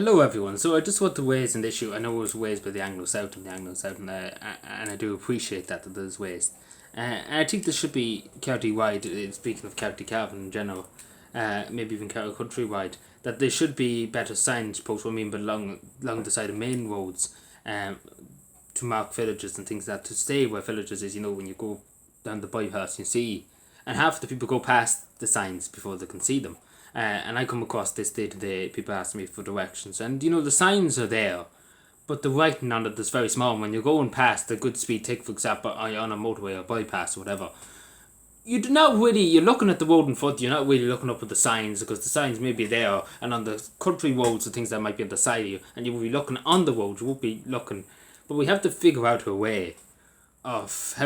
Hello everyone. So I just want to raise an issue. I know it was raised by the Anglo-South and the Anglo-South, and I do appreciate that there's raised. And I think this should be county-wide, speaking of County Cavan in general, maybe even country-wide, that there should be better signage posts, I mean, but along the side of main roads, to mark villages and things like that, to stay where villages is, when you go down the bypass, you see, and half the people go past the signs before they can see them. And I come across this day to day, people ask me for directions, and the signs are there, but the writing on it is very small. When you're going past a good speed tick, for example, on a motorway or bypass or whatever, you're looking at the road in front, you're not really looking up at the signs, because the signs may be there, and on the country roads and things that might be on the side of you, and you will be looking on the road, you won't be looking, but we have to figure out a way of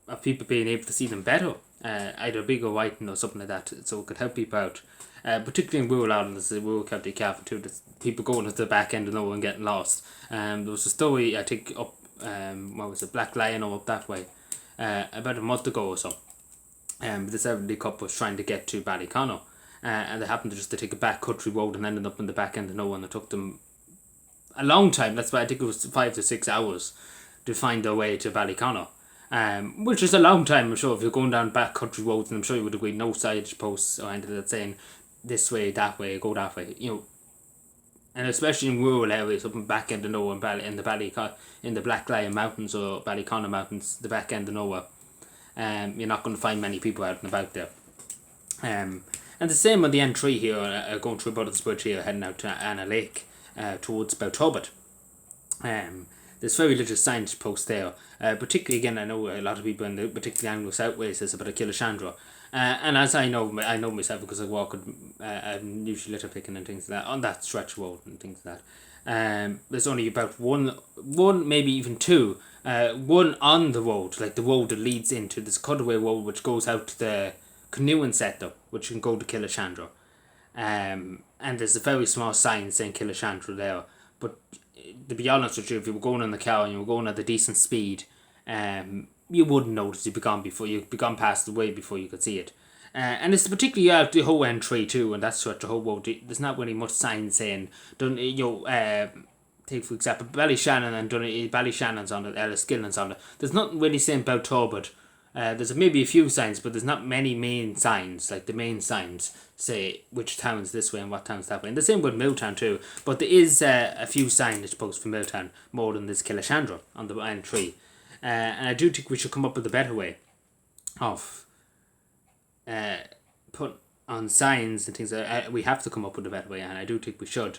of people being able to see them better, either bigger writing or something like that, so it could help people out. Particularly in rural Ireland, as the rural County Cavan too, people going to the back end of nowhere and getting lost. There was a story, I think, up, what was it, Black Lion or up that way, about a month ago or so. This elderly couple was trying to get to Ballyconnor, and they happened to take a back country road and ended up in the back end of nowhere, and it took them a long time. That's why I think it was 5 to 6 hours to find their way to Ballyconnor. Which is a long time, I'm sure. If you're going down back country roads, and I'm sure you would agree, no signage posts or anything that's saying this way, that way, go that way. And especially in rural areas, up in back end of nowhere, in the Black Lion Mountains or Ballyconnor Mountains, the back end of nowhere, you're not going to find many people out and about there. And the same on the N3 here, going through Brothers Bridge here, heading out to Anna Lake, towards Belturbet. There's very little signage posts there. Particularly, again, I know a lot of people in the particularly Anglo-South ways is about a Killashandra. And as I know myself, because I walk, I'm usually litter picking and things like that on that stretch road and things like that. There's only about one, maybe even two, one on the road, like the road that leads into this cutaway road which goes out to the canoeing sector, which can go to Killashandra. And there's a very small sign saying Killashandra there, but to be honest with you, if you were going in the car and you were going at a decent speed, you wouldn't notice you'd be gone past the way before you could see it. And it's particularly out the whole N3 too, and that's sort of the whole road. There's not really much sign saying, take for example Ballyshannon and Ballyshannon on it, Skillin's on it. There's nothing really saying about Talbot. There's maybe a few signs, but there's not many main signs. Like the main signs say which town's this way and what town's that way. And the same with Milltown too. But there is a few signage posts for Milltown more than this Killashandra on the N3. And I do think we should come up with a better way of put on signs and things. We have to come up with a better way, and I do think we should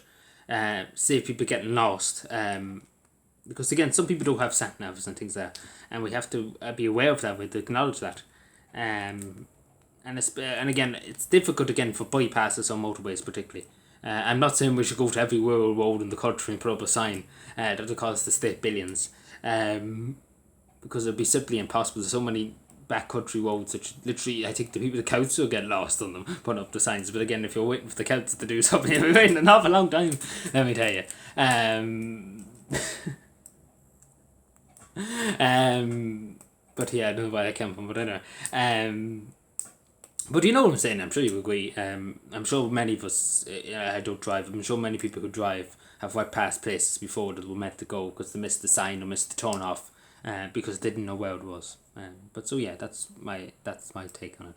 save people getting lost. Because again, some people don't have sat navs and things like that, and we have to be aware of that. We have to acknowledge that. And again, it's difficult again for bypasses or motorways particularly. I'm not saying we should go to every rural road in the country and put up a sign that will cost the state billions. Because it'd be simply impossible. There's so many backcountry roads which literally, I think the council get lost on them, putting up the signs. But again, if you're waiting for the council to do something, you're waiting an awful long time, let me tell you. But yeah, I don't know where I came from, but anyway. But you know what I'm saying, I'm sure you agree. I'm sure many of us, I don't drive, I'm sure many people who drive have went past places before that were meant to go because they missed the sign or missed the turn off, because they didn't know where it was. But so yeah, that's my take on it.